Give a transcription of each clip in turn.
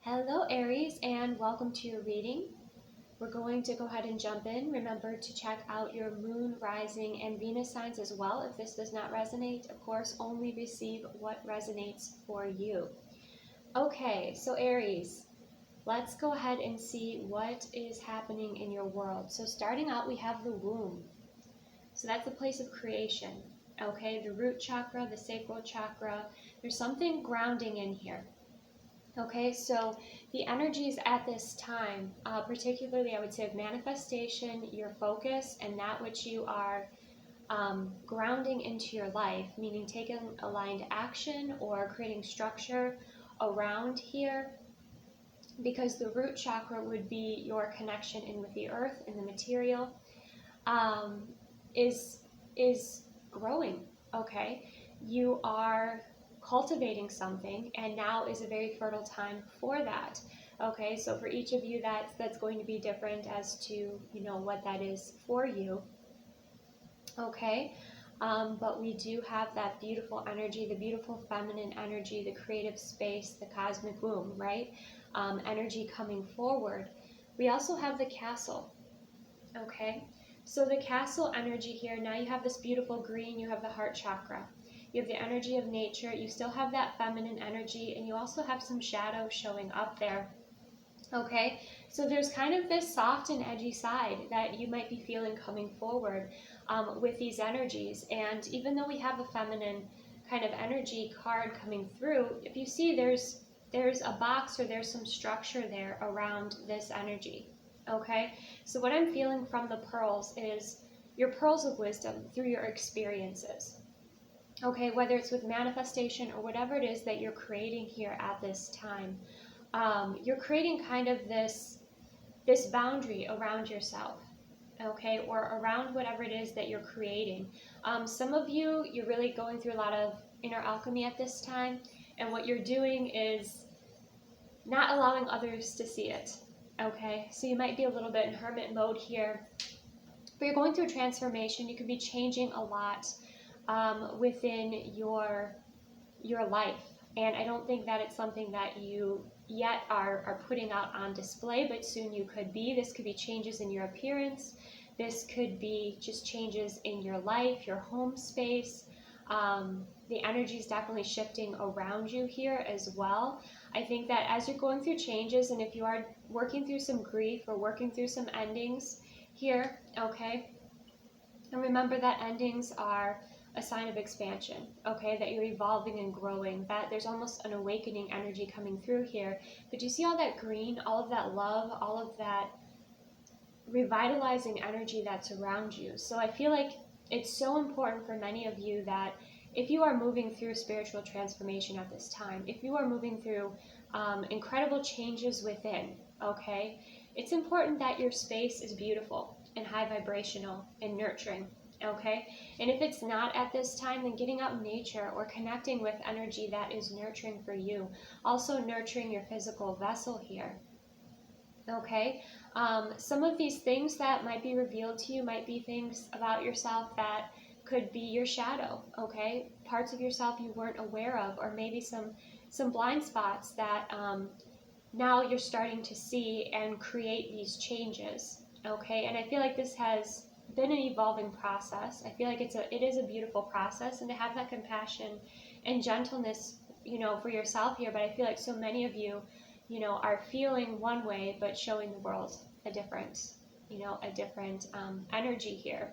Hello Aries, and welcome to your reading. We're going to go ahead and jump in. Remember to check out your moon, rising, and Venus signs as well. If this does not resonate, of course, only receive what resonates for you. Okay, so Aries, let's go ahead and see what is happening in your world. So starting out, we have the womb. So that's the place of creation. Okay, the root chakra, the sacral chakra. There's something grounding in here. Okay, so the energies at this time, particularly I would say of manifestation, your focus, and that which you are grounding into your life, meaning taking aligned action or creating structure around here, because the root chakra would be your connection in with the earth and the material, is growing. Okay, you are cultivating something, and now is a very fertile time for that. Okay, so for each of you, that's going to be different as to what that is for you. Okay, but we do have that beautiful energy, the beautiful feminine energy, the creative space, the cosmic womb, right? Energy coming forward. We also have the castle. Okay, so the castle energy here, now you have this beautiful green, you have the heart chakra. You have the energy of nature, you still have that feminine energy, and you also have some shadow showing up there. Okay, so there's kind of this soft and edgy side that you might be feeling coming forward with these energies. And even though we have a feminine kind of energy card coming through, if you see there's a box or there's some structure there around this energy. Okay, so what I'm feeling from the pearls is your pearls of wisdom through your experiences. Okay, whether it's with manifestation or whatever it is that you're creating here at this time, you're creating kind of this boundary around yourself, okay, or around whatever it is that you're creating. Some of you, you're really going through a lot of inner alchemy at this time, and what you're doing is not allowing others to see it. Okay, so you might be a little bit in hermit mode here, but you're going through a transformation. You could be changing a lot within your life, and I don't think that it's something that you yet are putting out on display, but soon you could be. This could be changes in your appearance. This could be just changes in your life, your home space. The energy is definitely shifting around you here as well. I think that as you're going through changes, and if you are working through some grief or working through some endings here, okay, and remember that endings are a sign of expansion, okay, that you're evolving and growing, that there's almost an awakening energy coming through here. But you see all that green, all of that love, all of that revitalizing energy that's around you. So I feel like it's so important for many of you that if you are moving through spiritual transformation at this time, if you are moving through incredible changes within, okay, it's important that your space is beautiful and high vibrational and nurturing. Okay, and if it's not at this time, then getting out in nature or connecting with energy that is nurturing for you, also nurturing your physical vessel here. Okay, some of these things that might be revealed to you might be things about yourself that could be your shadow. Okay, parts of yourself you weren't aware of, or maybe some blind spots that now you're starting to see and create these changes. Okay, and I feel like this has been an evolving process. I feel like it is a beautiful process, and to have that compassion and gentleness, for yourself here. But I feel like so many of you, are feeling one way, but showing the world a different, energy here,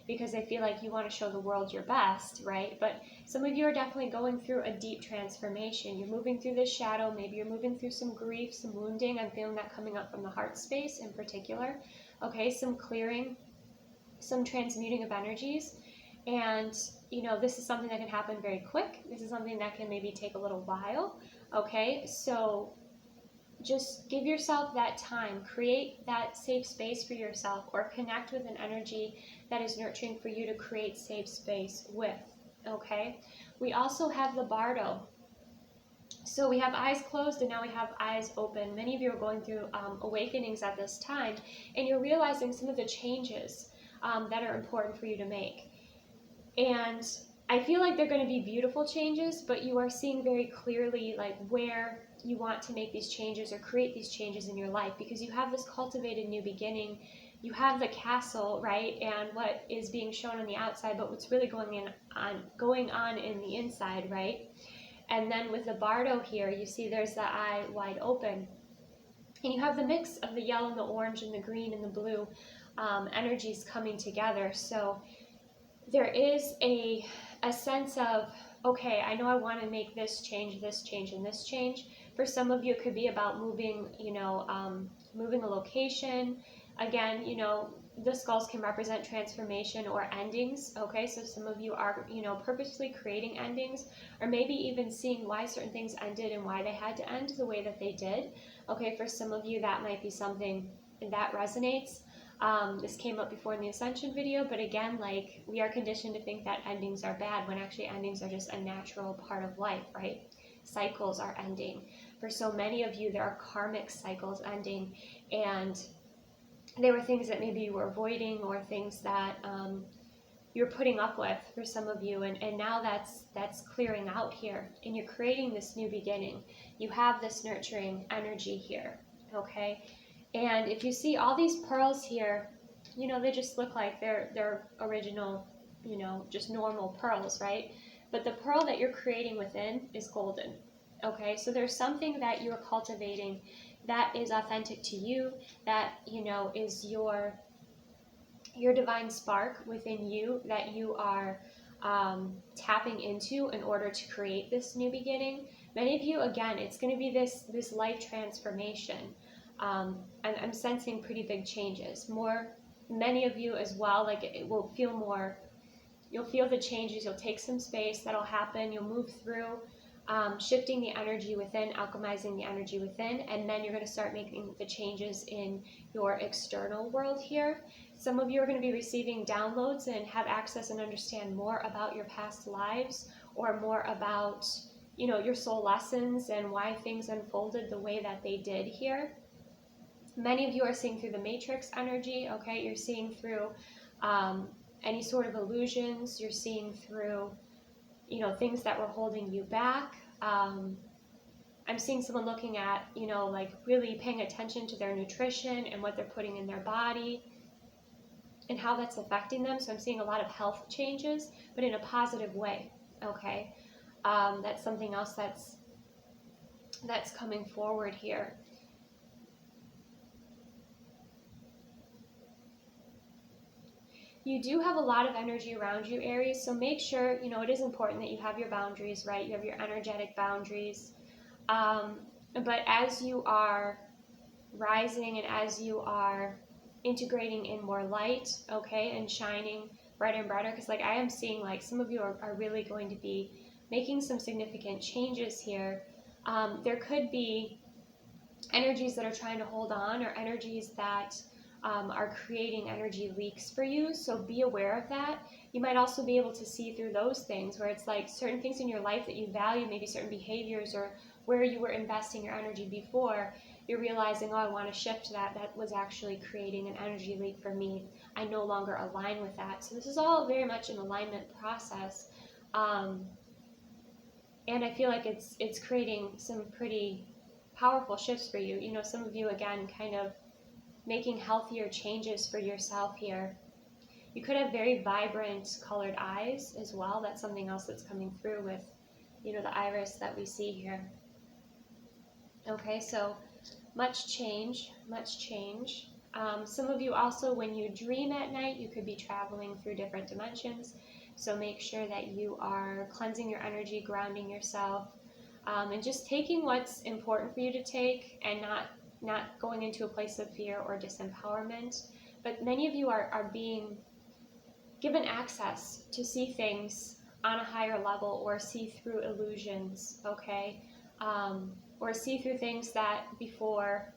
because I feel like you want to show the world your best, right? But some of you are definitely going through a deep transformation. You're moving through this shadow. Maybe you're moving through some grief, some wounding. I'm feeling that coming up from the heart space in particular. Okay, some clearing, some transmuting of energies. And this is something that can happen very quick. This is something that can maybe take a little while. Okay, so just give yourself that time, create that safe space for yourself, or connect with an energy that is nurturing for you to create safe space with. Okay, we also have the bardo. So we have eyes closed, and now we have eyes open. Many of you are going through awakenings at this time, and you're realizing some of the changes that are important for you to make. And I feel like they're going to be beautiful changes, but you are seeing very clearly like where you want to make these changes or create these changes in your life, because you have this cultivated new beginning. You have the castle, right, and what is being shown on the outside, but what's really going on in the inside, right? And then with the bardo here, you see there's the eye wide open. And you have the mix of the yellow and the orange and the green and the blue energies coming together. So there is a sense of, okay, I know I want to make this change, and this change. For some of you, it could be about moving, moving a location. Again, the skulls can represent transformation or endings, okay? So some of you are, purposely creating endings, or maybe even seeing why certain things ended and why they had to end the way that they did. Okay, for some of you, that might be something that resonates. This came up before in the Ascension video, but again, like, we are conditioned to think that endings are bad, when actually endings are just a natural part of life, right? Cycles are ending. For so many of you, there are karmic cycles ending, and they were things that maybe you were avoiding, or things that you're putting up with for some of you, and now that's clearing out here, and you're creating this new beginning. You have this nurturing energy here, okay? And if you see all these pearls here, they just look like they're original, just normal pearls, right? But the pearl that you're creating within is golden, okay? So there's something that you're cultivating that is authentic to you, that, is your divine spark within you, that you are tapping into in order to create this new beginning. Many of you, again, it's going to be this life transformation. I'm sensing pretty big changes. Many of you as well, like, it will feel more, you'll feel the changes, you'll take some space, that'll happen, you'll move through, shifting the energy within, alchemizing the energy within, and then you're going to start making the changes in your external world here. Some of you are going to be receiving downloads and have access and understand more about your past lives, or more about, your soul lessons and why things unfolded the way that they did here. Many of you are seeing through the matrix energy, okay? You're seeing through any sort of illusions. You're seeing through, things that were holding you back. I'm seeing someone looking at, like, really paying attention to their nutrition and what they're putting in their body and how that's affecting them. So I'm seeing a lot of health changes, but in a positive way, okay? That's something else that's coming forward here. You do have a lot of energy around you, Aries, so make sure, it is important that you have your boundaries, right? You have your energetic boundaries. But as you are rising and as you are integrating in more light, okay, and shining brighter and brighter, because, like, I am seeing, like, some of you are really going to be making some significant changes here. There could be energies that are trying to hold on, or energies that are creating energy leaks for you, so be aware of that. You might also be able to see through those things, where it's like certain things in your life that you value, maybe certain behaviors, or where you were investing your energy before, you're realizing, oh, I want to shift that was actually creating an energy leak for me. I no longer align with that. So this is all very much an alignment process, and I feel like it's creating some pretty powerful shifts for you. Some of you, again, kind of making healthier changes for yourself here. You could have very vibrant colored eyes as well. That's something else that's coming through with, the iris that we see here. Okay, so much change, much change. Some of you also, when you dream at night, you could be traveling through different dimensions. So make sure that you are cleansing your energy, grounding yourself, and just taking what's important for you to take, and not going into a place of fear or disempowerment. But many of you are being given access to see things on a higher level, or see through illusions, okay? Or see through things that before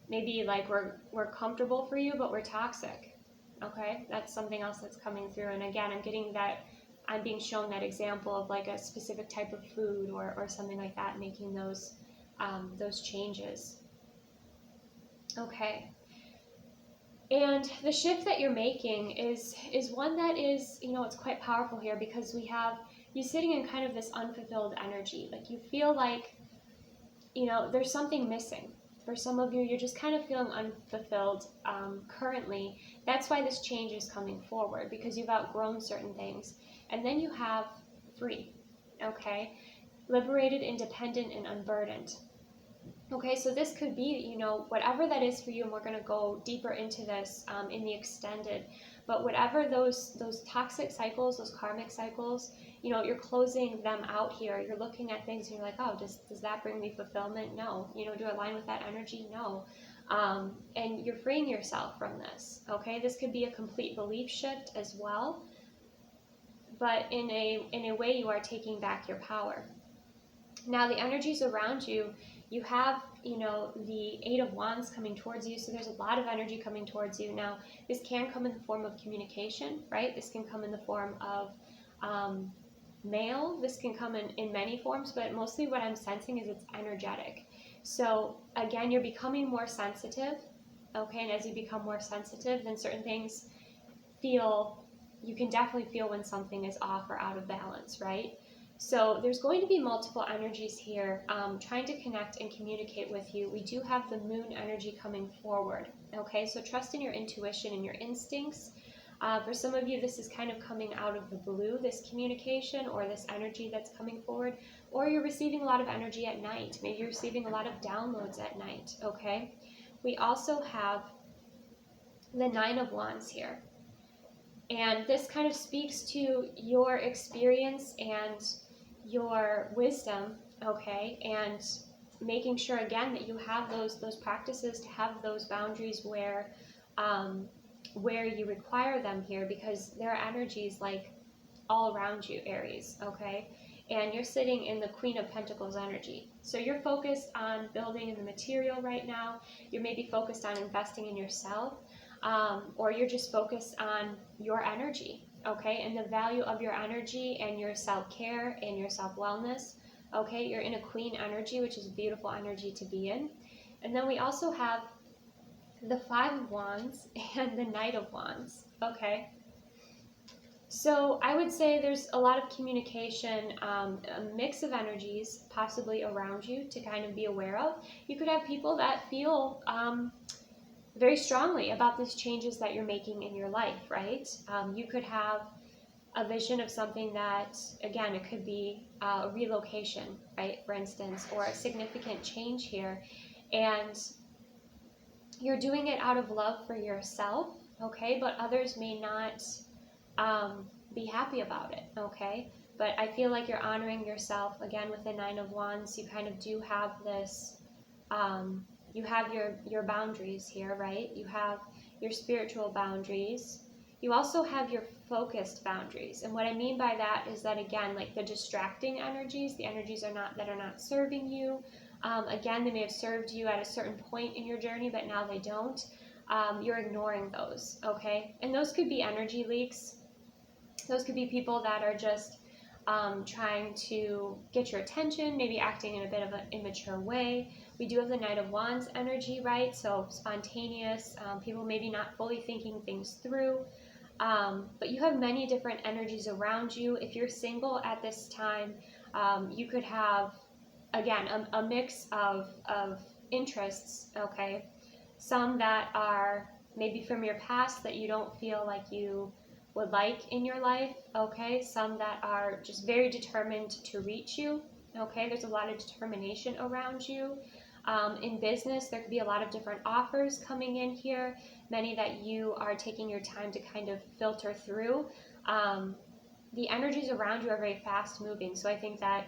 maybe, like, were comfortable for you, but were toxic, okay? That's something else that's coming through. And again, I'm being shown that example of, like, a specific type of food or something like that, making those changes. Okay. And the shift that you're making is one that is, it's quite powerful here, because we have you sitting in kind of this unfulfilled energy. Like, you feel like you know, there's something missing. For some of you, you're just kind of feeling unfulfilled currently. That's why this change is coming forward, because you've outgrown certain things. And then you have free, okay? Liberated, independent, and unburdened. Okay, so this could be, you know, whatever that is for you, and we're going to go deeper into this in the extended, but whatever those toxic cycles, those karmic cycles, you know, you're closing them out here. You're looking at things and you're like, oh, does that bring me fulfillment? No. You know, do I align with that energy? No. And you're freeing yourself from this, okay? This could be a complete belief shift as well, but in a way you are taking back your power. Now, the energies around you, you have, you know, the Eight of Wands coming towards you, so there's a lot of energy coming towards you. Now, this can come in the form of communication, right? This can come in the form of mail. This can come in many forms, but mostly what I'm sensing is it's energetic. So, again, you're becoming more sensitive, okay? And as you become more sensitive, then certain things you can definitely feel when something is off or out of balance, right? So there's going to be multiple energies here trying to connect and communicate with you. We do have the moon energy coming forward, okay? So trust in your intuition and your instincts. For some of you, this is kind of coming out of the blue, this communication or this energy that's coming forward, or you're receiving a lot of energy at night. Maybe you're receiving a lot of downloads at night, okay? We also have the Nine of Wands here. And this kind of speaks to your experience and your wisdom, okay, and making sure again that you have those practices to have those boundaries where you require them here, because there are energies like all around you, Aries, okay, and you're sitting in the Queen of Pentacles energy. So you're focused on building in the material right now. You're maybe focused on investing in yourself, or you're just focused on your energy, okay, and the value of your energy and your self-care and your self-wellness, okay? You're in a Queen energy, which is a beautiful energy to be in. And then we also have the Five of Wands and the Knight of Wands, okay? So I would say there's a lot of communication, a mix of energies possibly around you to kind of be aware of. You could have people that feel very strongly about these changes that you're making in your life, right? You could have a vision of something that, again, it could be a relocation, right, for instance, or a significant change here, and you're doing it out of love for yourself, okay, but others may not be happy about it, okay? But I feel like you're honoring yourself, again, with the Nine of Wands. You kind of do have this you have your boundaries here, right? You have your spiritual boundaries. You also have your focused boundaries. And what I mean by that is that, again, like the distracting energies, the energies that are not serving you. Again, they may have served you at a certain point in your journey, but now they don't. You're ignoring those, okay? And those could be energy leaks. Those could be people that are just trying to get your attention, maybe acting in a bit of an immature way. We do have the Knight of Wands energy, right? So spontaneous, people maybe not fully thinking things through. But you have many different energies around you. If you're single at this time, you could have, again, a mix of interests, okay? Some that are maybe from your past that you don't feel like you would like in your life, okay? Some that are just very determined to reach you, okay? There's a lot of determination around you. In business, there could be a lot of different offers coming in here, many that you are taking your time to kind of filter through. The energies around you are very fast moving, so I think that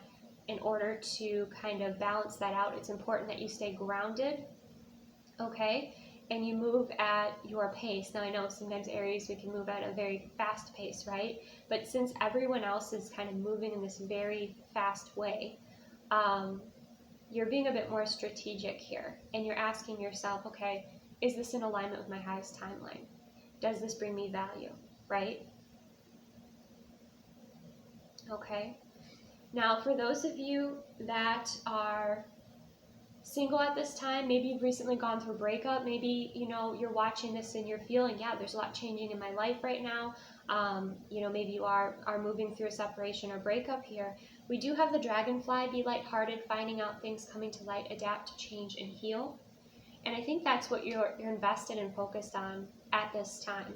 in order to kind of balance that out, it's important that you stay grounded, okay? And you move at your pace. Now, I know sometimes Aries, we can move at a very fast pace, right? But since everyone else is kind of moving in this very fast way, you're being a bit more strategic here. And you're asking yourself, okay, is this in alignment with my highest timeline? Does this bring me value, right? Okay. Now, for those of you that are single at this time, maybe you've recently gone through a breakup, maybe, you know, you're watching this and you're feeling, yeah, there's a lot changing in my life right now. You know, maybe you are moving through a separation or breakup here. We do have the dragonfly, be lighthearted, finding out things, coming to light, adapt, change, and heal. And I think that's what you're invested and focused on at this time.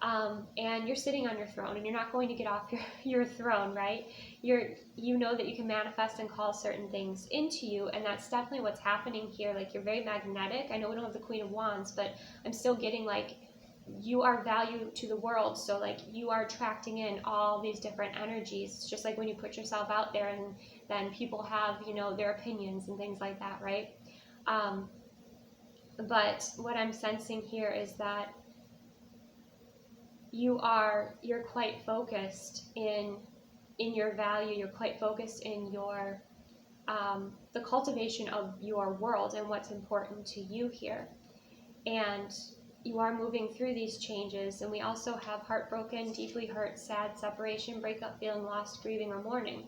And you're sitting on your throne, and you're not going to get off your throne, right? You know that you can manifest and call certain things into you, and that's definitely what's happening here. Like, you're very magnetic. I know we don't have the Queen of Wands, but I'm still getting like you are value to the world. So like you are attracting in all these different energies. It's just like when you put yourself out there, and then people have, you know, their opinions and things like that, right? But what I'm sensing here is that you're quite focused in your value. You're quite focused in your the cultivation of your world and what's important to you here. And you are moving through these changes. And we also have heartbroken, deeply hurt, sad, separation, breakup, feeling lost, grieving, or mourning.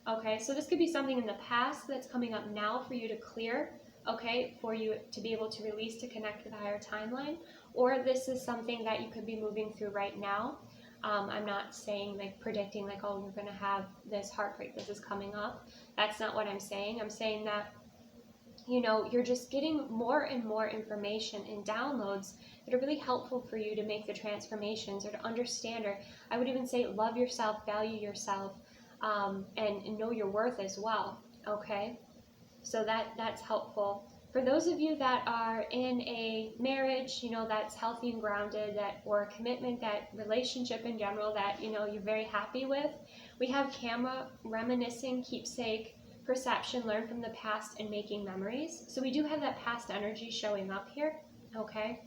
Okay, so this could be something in the past that's coming up now for you to clear, okay, for you to be able to release, to connect with a higher timeline. Or this is something that you could be moving through right now. I'm not saying, like, predicting, like, oh, you're going to have this heartbreak, this is coming up. That's not what I'm saying. I'm saying that, you know, you're just getting more and more information and downloads that are really helpful for you to make the transformations, or to understand, or I would even say love yourself, value yourself, and know your worth as well, okay? So that's helpful. For those of you that are in a marriage, you know, that's healthy and grounded, that, or a commitment, that relationship in general that, you know, you're very happy with, we have karma, reminiscing, keepsake, perception, learn from the past, and making memories. So we do have that past energy showing up here, okay?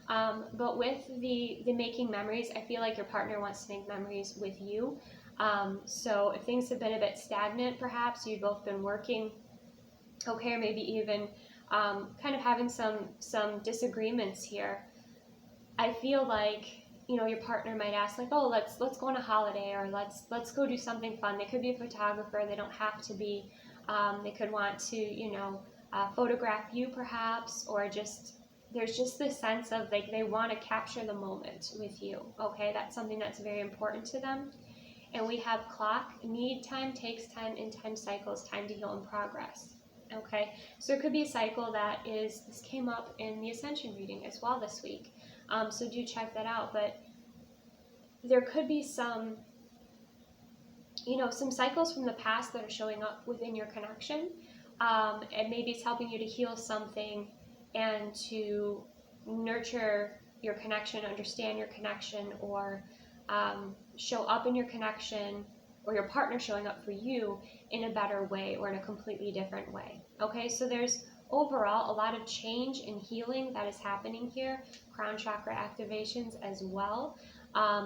But with the making memories, I feel like your partner wants to make memories with you. So if things have been a bit stagnant, perhaps you've both been working, okay, or maybe even kind of having some disagreements here, I feel like, you know, your partner might ask, like, oh, let's go on a holiday, or let's go do something fun. They could be a photographer. They don't have to be. They could want to, you know, photograph you perhaps, or just, there's just this sense of like they want to capture the moment with you, okay? That's something that's very important to them. And we have clock, need time, takes time, in time cycles, time to heal, and progress. Okay, so it could be a cycle that is, this came up in the Ascension reading as well this week. So do check that out. But there could be some, you know, some cycles from the past that are showing up within your connection. And maybe it's helping you to heal something and to nurture your connection, understand your connection, or show up in your connection, or your partner showing up for you in a better way, or in a completely different way. Okay, so there's overall a lot of change and healing that is happening here. Crown chakra activations as well.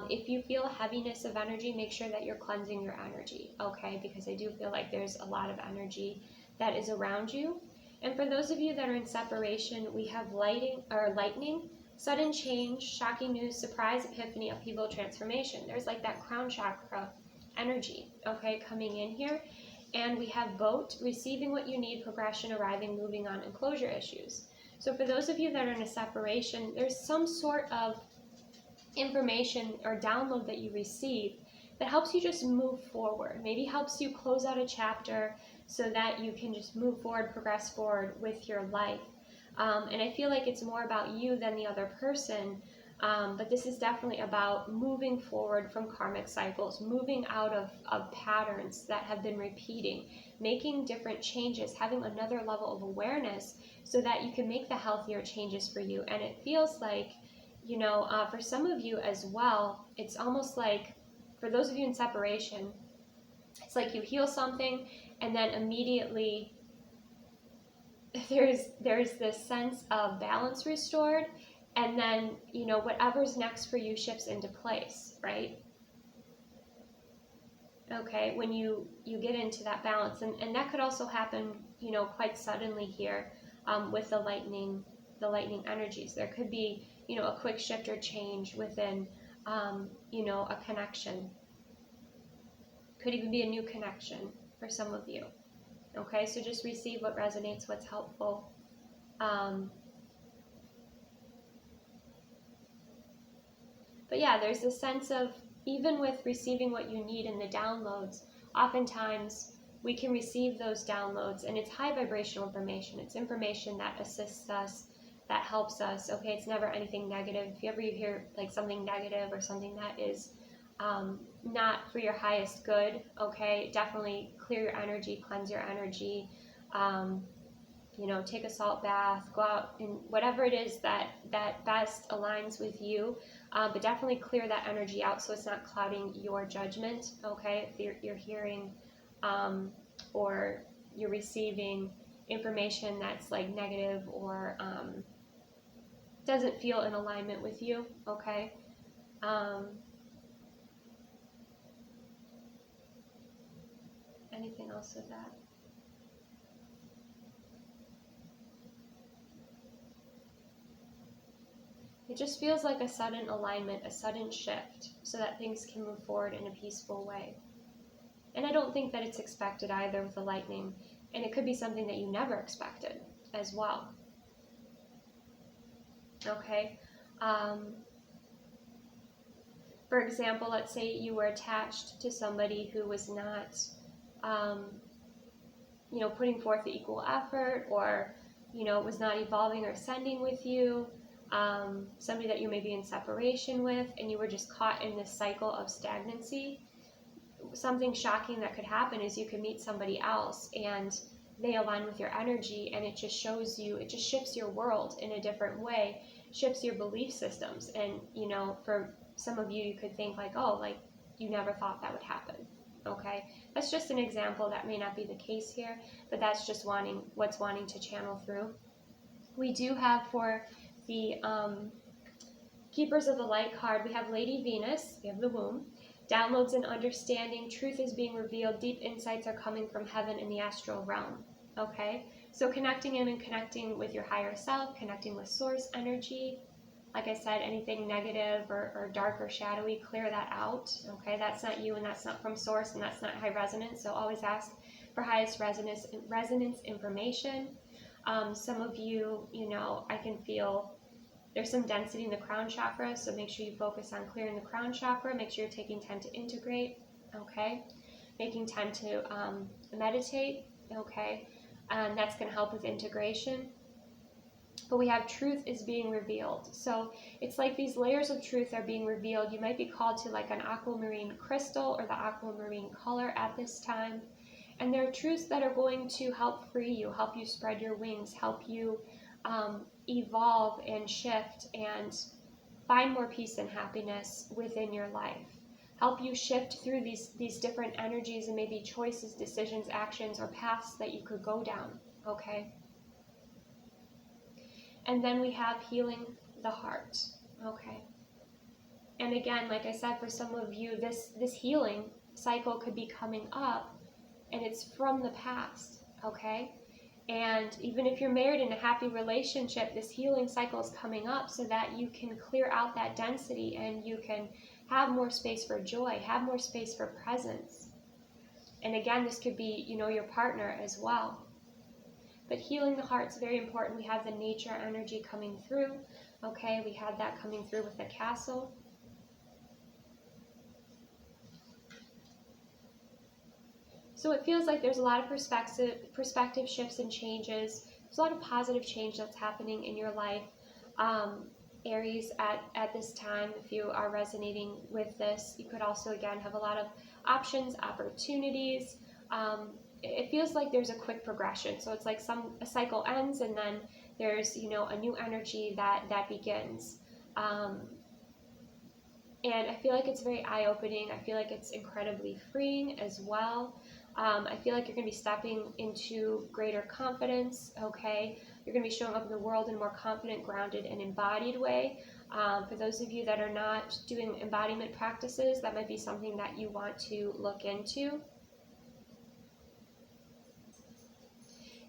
If you feel heaviness of energy, make sure that you're cleansing your energy, okay? Because I do feel like there's a lot of energy that is around you. And for those of you that are in separation, we have lightning, sudden change, shocking news, surprise, epiphany, upheaval, transformation. There's like that crown chakra energy, okay, coming in here. And we have boat, receiving what you need, progression, arriving, moving on, and closure issues. So for those of you that are in a separation, there's some sort of information or download that you receive that helps you just move forward, maybe helps you close out a chapter so that you can just move forward, progress forward with your life. And I feel like it's more about you than the other person. But this is definitely about moving forward from karmic cycles, moving out of patterns that have been repeating, making different changes, having another level of awareness so that you can make the healthier changes for you. And it feels like, you know, for some of you as well, it's almost like, for those of you in separation, it's like you heal something and then immediately there's this sense of balance restored. And then, you know, whatever's next for you shifts into place, right? Okay, when you get into that balance. And that could also happen, you know, quite suddenly here with the lightning energies. There could be, you know, a quick shift or change within, you know, a connection. Could even be a new connection for some of you. Okay, so just receive what resonates, what's helpful. But yeah, there's a sense of, even with receiving what you need in the downloads, oftentimes we can receive those downloads, and it's high vibrational information. It's information that assists us, that helps us. Okay, it's never anything negative. If you ever hear like something negative or something that is not for your highest good, okay, definitely clear your energy, cleanse your energy. You know, take a salt bath, go out, and whatever it is that best aligns with you, but definitely clear that energy out so it's not clouding your judgment. Okay, if you're hearing or you're receiving information that's like negative or doesn't feel in alignment with you. Okay. Anything else with that? It just feels like a sudden alignment, a sudden shift, so that things can move forward in a peaceful way. And I don't think that it's expected either with the lightning, and it could be something that you never expected as well. Okay. For example, let's say you were attached to somebody who was not, you know, putting forth the equal effort, or, you know, was not evolving or ascending with you. Somebody that you may be in separation with, and you were just caught in this cycle of stagnancy. Something shocking that could happen is you could meet somebody else and they align with your energy, and it just shows you, it just shifts your world in a different way, shifts your belief systems. And, you know, for some of you, you could think like, oh, like you never thought that would happen. Okay, that's just an example. That may not be the case here, but that's just what's wanting to channel through. We do have for the Keepers of the Light card, we have Lady Venus, we have the womb, downloads and understanding, truth is being revealed, deep insights are coming from heaven in the astral realm. Okay, so connecting in and connecting with your higher self, connecting with source energy. Like I said, anything negative or dark or shadowy, clear that out. Okay, that's not you, and that's not from source, and that's not high resonance. So always ask for highest resonance information. Some of you, you know, I can feel there's some density in the crown chakra, so make sure you focus on clearing the crown chakra. Make sure you're taking time to integrate, okay? Making time to meditate, okay? And that's going to help with integration. But we have truth is being revealed. So it's like these layers of truth are being revealed. You might be called to like an aquamarine crystal or the aquamarine color at this time. And there are truths that are going to help free you, help you spread your wings, help you evolve and shift and find more peace and happiness within your life. Help you shift through these different energies and maybe choices, decisions, actions, or paths that you could go down, okay? And then we have healing the heart, okay? And again, like I said, for some of you, this healing cycle could be coming up, and it's from the past, okay? And even if you're married in a happy relationship, this healing cycle is coming up so that you can clear out that density and you can have more space for joy, have more space for presence. And again, this could be, you know, your partner as well. But healing the heart is very important. We have the nature energy coming through, okay? We have that coming through with the castle. So it feels like there's a lot of perspective shifts and changes. There's a lot of positive change that's happening in your life. Aries, at this time, if you are resonating with this, you could also, again, have a lot of options, opportunities. It feels like there's a quick progression. So it's like a cycle ends, and then there's, you know, a new energy that begins. And I feel like it's very eye-opening. I feel like it's incredibly freeing as well. I feel like you're going to be stepping into greater confidence, okay? You're going to be showing up in the world in a more confident, grounded, and embodied way. For those of you that are not doing embodiment practices, that might be something that you want to look into.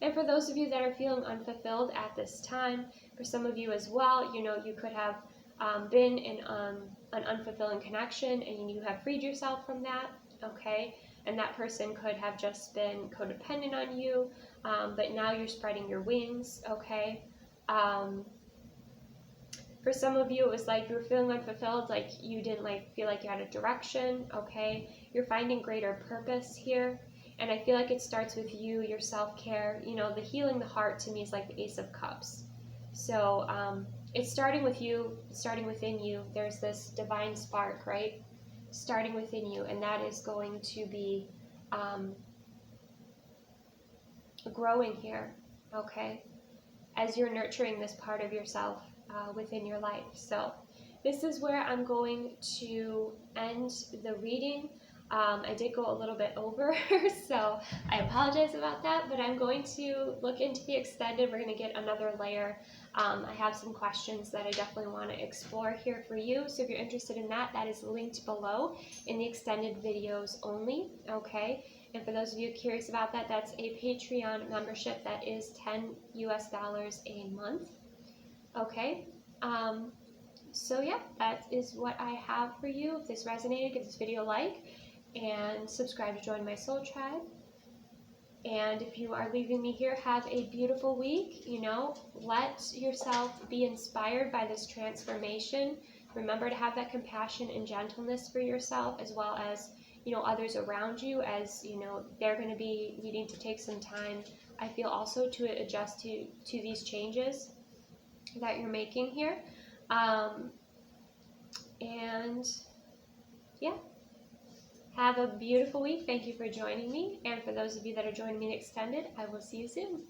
And for those of you that are feeling unfulfilled at this time, for some of you as well, you know, you could have been in an unfulfilling connection and you have freed yourself from that, okay? And that person could have just been codependent on you, but now you're spreading your wings, okay? For some of you, it was like you were feeling unfulfilled, like you didn't feel like you had a direction, okay? You're finding greater purpose here. And I feel like it starts with you, your self-care. You know, the healing the heart to me is like the Ace of Cups. So it's starting with you, starting within you. There's this divine spark, right? Starting within you, and that is going to be growing here, okay? As you're nurturing this part of yourself within your life. So this is where I'm going to end the reading. I did go a little bit over, so I apologize about that, but I'm going to look into the extended. We're going to get another layer. I have some questions that I definitely want to explore here for you, so if you're interested in that, that is linked below in the extended videos only, okay? And for those of you curious about that, that's a Patreon membership that is $10 a month, okay? So yeah, that is what I have for you. If this resonated, give this video a like and subscribe to join my soul tribe. And if you are leaving me here, have a beautiful week. You know, let yourself be inspired by this transformation. Remember to have that compassion and gentleness for yourself, as well as, you know, others around you, as, you know, they're going to be needing to take some time, I feel, also to adjust to these changes that you're making here. And yeah, have a beautiful week. Thank you for joining me. And for those of you that are joining me in extended, I will see you soon.